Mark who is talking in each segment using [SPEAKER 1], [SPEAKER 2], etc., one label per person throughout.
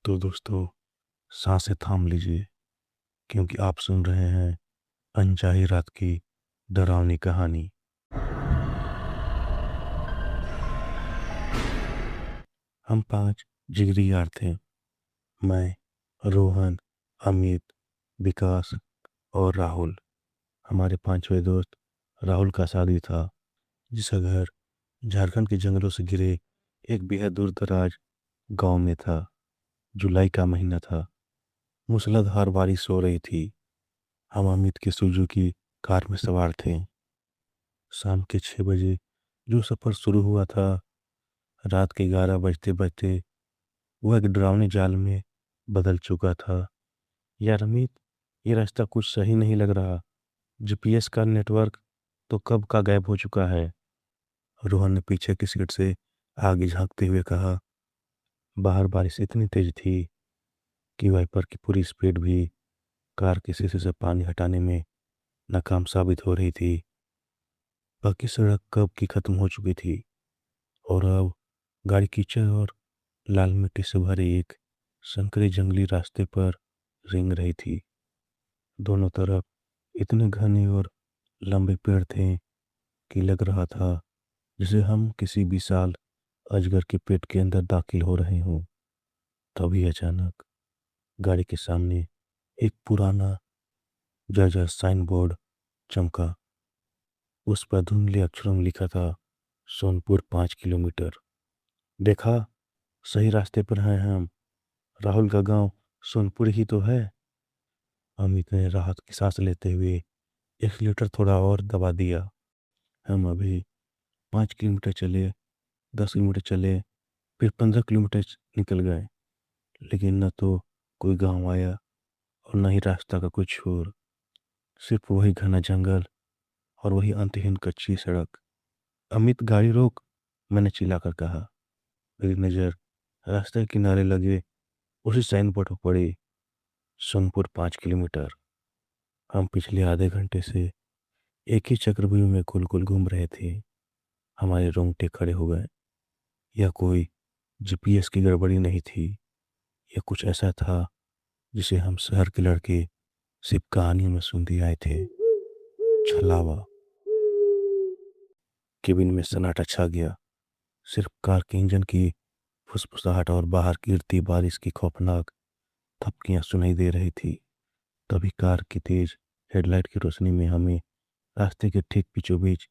[SPEAKER 1] तो दोस्तों, सांसें थाम लीजिए क्योंकि आप सुन रहे हैं अनचाही रात की डरावनी कहानी। हम 5 जिगरी यार थे। मैं, रोहन, अमित, विकास और राहुल। हमारे पांचवें दोस्त राहुल का शादी था, जिसका घर झारखंड के जंगलों से घिरे एक बेहद दूर दराज गांव में था। जुलाई का महीना था। मूसलाधार बारिश हो रही थी। हम अमित के सुजुकी कार में सवार थे। शाम के 6 बजे जो सफ़र शुरू हुआ था, रात के 11 बजते बजते वह एक डरावने जाल में बदल चुका था। यार अमित, ये रास्ता कुछ सही नहीं लग रहा। जीपीएस का नेटवर्क तो कब का गायब हो चुका है। रोहन ने पीछे की सीट से आगे झांकते हुए कहा। बाहर बारिश इतनी तेज थी कि वाइपर की पूरी स्पीड भी कार के शीशे से पानी हटाने में नाकाम साबित हो रही थी। बाकी सड़क कब की खत्म हो चुकी थी और अब गाड़ी कीचड़ और लाल मिट्टी से भरे एक संकरे जंगली रास्ते पर रेंग रही थी। दोनों तरफ इतने घने और लंबे पेड़ थे कि लग रहा था जैसे हम किसी विशाल अजगर के पेट के अंदर दाखिल हो रहे हों। तभी अचानक गाड़ी के सामने एक पुराना जर्जर साइन बोर्ड चमका। उस पर धुंधले अक्षरों में लिखा था, सोनपुर 5 किलोमीटर। देखा, सही रास्ते पर हैं हम। राहुल का गांव सोनपुर ही तो है। अमित ने राहत की सांस लेते हुए एक्सीलेटर थोड़ा और दबा दिया। हम अभी 5 किलोमीटर चले, 10 किलोमीटर चले, फिर 15 किलोमीटर निकल गए, लेकिन न तो कोई गांव आया और न ही रास्ता का कोई छोर। सिर्फ वही घना जंगल और वही अंतहीन कच्ची सड़क। अमित, गाड़ी रोक, मैंने चिल्लाकर कहा। मेरी नज़र रास्ते के किनारे लगे उसी साइन बोर्ड पर पड़ी, सोनपुर 5 किलोमीटर। हम पिछले आधे घंटे से एक ही चक्रव्यूह में गोल गोल घूम रहे थे। हमारे रोंगटे खड़े हो गए। यह कोई जीपीएस की गड़बड़ी नहीं थी। यह कुछ ऐसा था जिसे हम शहर के लड़के सिर्फ कहानियों में सुनते आए थे। छलावा। केबिन में सन्नाटा छा गया। सिर्फ कार के इंजन की फुसफुसाहट और बाहर गिरती बारिश की खौफनाक थपकियां सुनाई दे रही थी। तभी कार की तेज हेडलाइट की रोशनी में हमें रास्ते के ठीक बीचों बीच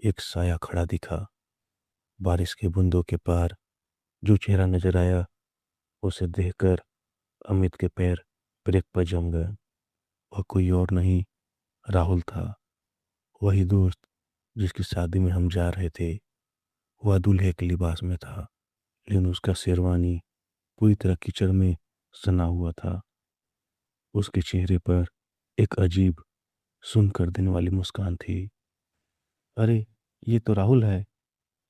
[SPEAKER 1] एक साया खड़ा दिखा। बारिश के बूंदों के पार जो चेहरा नजर आया, उसे देखकर अमित के पैर ब्रेक पर जम गए। वह कोई और नहीं, राहुल था। वही दोस्त जिसकी शादी में हम जा रहे थे। वह दूल्हे के लिबास में था, लेकिन उसका शेरवानी पूरी तरह कीचड़ में सना हुआ था। उसके चेहरे पर एक अजीब, सुन कर देने वाली मुस्कान थी। अरे, ये तो राहुल है।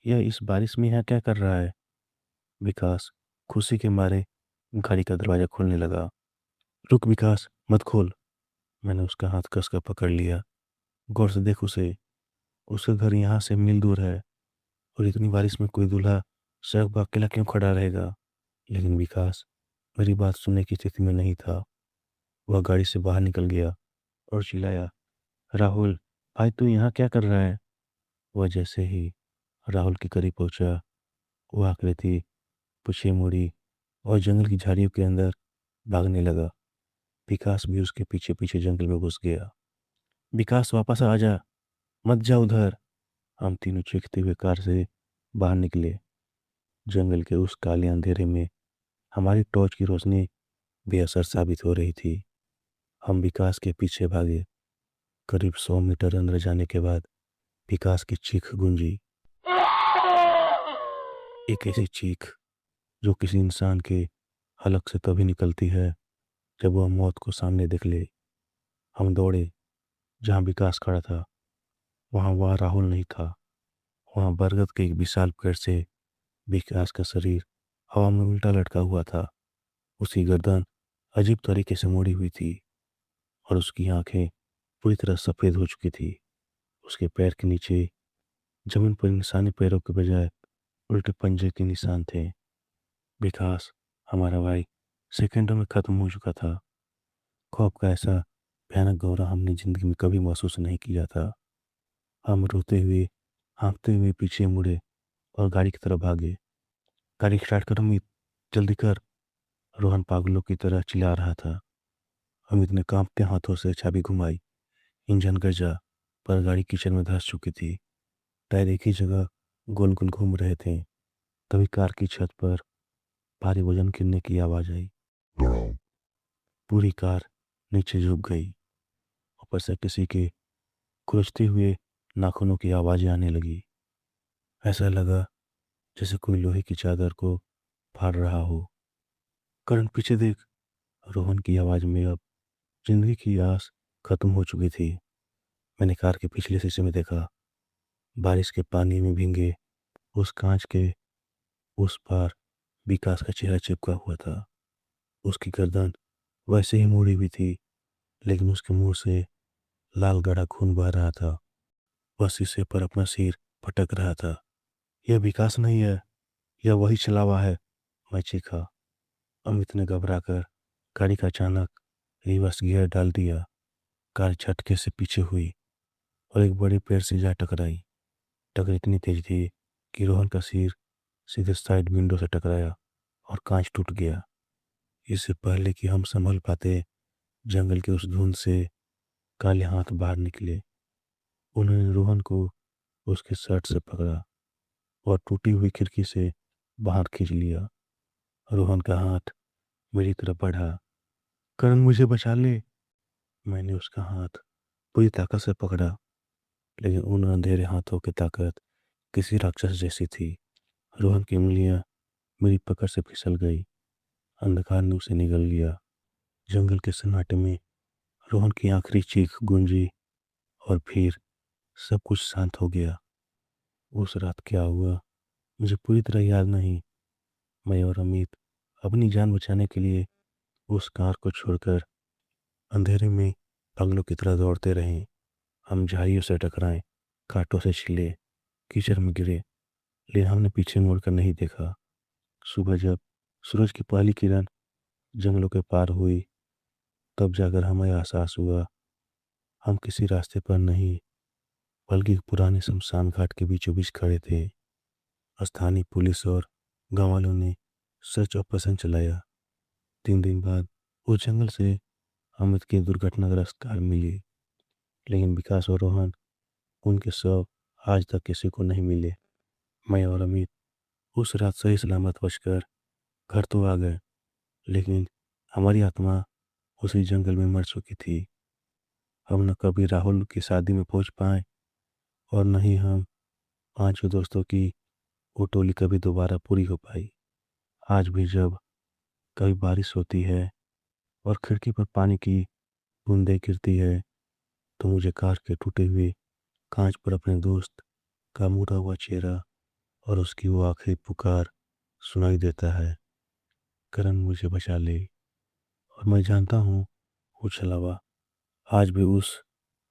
[SPEAKER 1] यह इस बारिश में यहाँ क्या कर रहा है? विकास खुशी के मारे गाड़ी का दरवाजा खोलने लगा। रुक विकास, मत खोल। मैंने उसका हाथ कसकर पकड़ लिया। गौर से देख उसे। उसका घर यहाँ से मील दूर है और इतनी बारिश में कोई दूल्हा सड़क पर अकेला क्यों खड़ा रहेगा? लेकिन विकास मेरी बात सुनने की स्थिति में नहीं था। वह गाड़ी से बाहर निकल गया और चिल्लाया, राहुल, भाई तू यहाँ क्या कर रहा है? वह जैसे ही राहुल के करीब पहुंचा, वह आकृति पीछे मुड़ी और जंगल की झाड़ियों के अंदर भागने लगा। विकास भी उसके पीछे पीछे जंगल में घुस गया। विकास, वापस आ जा, मत जा उधर। हम तीनों चीखते हुए कार से बाहर निकले। जंगल के उस काले अंधेरे में हमारी टॉर्च की रोशनी बेअसर साबित हो रही थी। हम विकास के पीछे भागे। करीब 100 मीटर अंदर जाने के बाद विकास की चीख गूंजी। एक ऐसी चीख जो किसी इंसान के हलक से तभी निकलती है जब वह मौत को सामने देख ले। हम दौड़े। जहाँ विकास खड़ा था, वहाँ वह राहुल नहीं था। वहाँ बरगद के एक विशाल पेड़ से विकास का शरीर हवा में उल्टा लटका हुआ था। उसकी गर्दन अजीब तरीके से मुड़ी हुई थी और उसकी आंखें पूरी तरह सफ़ेद हो चुकी थी। उसके पैर के नीचे जमीन पर इंसानी पैरों के बजाय उल्टे पंजे के निशान थे। विकास, हमारा भाई, सेकंडों में खत्म हो चुका था। खौफ का ऐसा भयानक दौरा हमने जिंदगी में कभी महसूस नहीं किया था। हम रोते हुए, हाँफते हुए पीछे मुड़े और गाड़ी की तरफ भागे। गाड़ी स्टार्ट कर अमित, जल्दी कर। रोहन पागलों की तरह चिल्ला रहा था। अमित ने कांपते हाथों से चाबी घुमाई। इंजन गरजा, पर गाड़ी कीचड़ में धंस चुकी थी। टायर एक ही जगह गोल गोल घूम रहे थे। तभी कार की छत पर भारी वजन गिरने की आवाज आई। पूरी कार नीचे झुक गई। ऊपर से किसी के खुरचते हुए नाखूनों की आवाजें आने लगी। ऐसा लगा जैसे कोई लोहे की चादर को फाड़ रहा हो। करण पीछे देख। रोहन की आवाज में अब जिंदगी की आस खत्म हो चुकी थी। मैंने कार के पिछले शीशे में देखा। बारिश के पानी में भीगे उस कांच के उस पार विकास का चेहरा चिपका हुआ था। उसकी गर्दन वैसे ही मुड़ी हुई थी, लेकिन उसके मुंह से लाल गाढ़ा खून बह रहा था। वह शीशे पर अपना सिर पटक रहा था। यह विकास नहीं है, यह वही छलावा है, मैं चीखा। अमित ने घबरा कर गाड़ी का अचानक रिवर्स गियर डाल दिया। कार झटके से पीछे हुई और एक बड़े पेड़ से जा टकराई। टक्कर इतनी तेज थी कि रोहन का सिर सीधे साइड विंडो से टकराया और कांच टूट गया। इससे पहले कि हम संभल पाते, जंगल के उस धुंध से काले हाथ बाहर निकले। उन्होंने रोहन को उसके शर्ट से पकड़ा और टूटी हुई खिड़की से बाहर खींच लिया। रोहन का हाथ मेरी तरफ बढ़ा। करण, मुझे बचा ले। मैंने उसका हाथ पूरी ताकत से पकड़ा, लेकिन उन अंधेरे हाथों की ताकत किसी राक्षस जैसी थी। रोहन की उंगलियां मेरी पकड़ से फिसल गई। अंधकार ने उसे निगल लिया। जंगल के सन्नाटे में रोहन की आखिरी चीख गूंजी और फिर सब कुछ शांत हो गया। उस रात क्या हुआ मुझे पूरी तरह याद नहीं। मैं और अमित अपनी जान बचाने के लिए उस कार को छोड़कर अंधेरे में पागलों की तरह दौड़ते रहे। हम झाड़ियों से टकराए, कांटों से छिले, कीचड़ में गिरे, लेकिन हमने पीछे मुड़कर नहीं देखा। सुबह जब सूरज की पहली किरण जंगलों के पार हुई, तब जाकर हमें एहसास हुआ हम किसी रास्ते पर नहीं, बल्कि एक पुराने शमशान घाट के बीचों बीच खड़े थे। स्थानीय पुलिस और गांव वालों ने सर्च ऑपरेशन चलाया। 3 दिन बाद उस जंगल से अमित की दुर्घटनाग्रस्त कार मिली, लेकिन विकास और रोहन, उनके शव आज तक किसी को नहीं मिले। मैं और अमित उस रात सही सलामत बचकर घर तो आ गए, लेकिन हमारी आत्मा उसी जंगल में मर चुकी थी। हम न कभी राहुल की शादी में पहुंच पाए और न ही हम 5 दोस्तों की वो टोली कभी दोबारा पूरी हो पाई। आज भी जब कभी बारिश होती है और खिड़की पर पानी की बूंदें गिरती है, तो मुझे कार के टूटे हुए कांच पर अपने दोस्त का मुड़ा हुआ चेहरा और उसकी वो आखिरी पुकार सुनाई देता है, करण मुझे बचा ले। और मैं जानता हूँ वो छलावा आज भी उस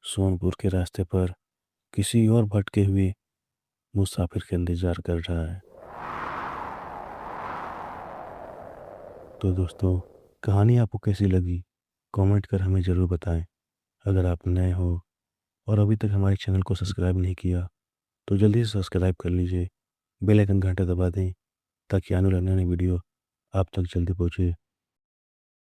[SPEAKER 1] सोनपुर के रास्ते पर किसी और भटके हुए मुसाफिर का इंतजार कर रहा है। तो दोस्तों, कहानी आपको कैसी लगी कमेंट कर हमें ज़रूर बताएं। अगर आप नए हो और अभी तक हमारे चैनल को सब्सक्राइब नहीं किया, तो जल्दी से सब्सक्राइब कर लीजिए। बेल आइकन घंटा दबा दें ताकि आने वाली नई वीडियो आप तक जल्दी पहुँचे।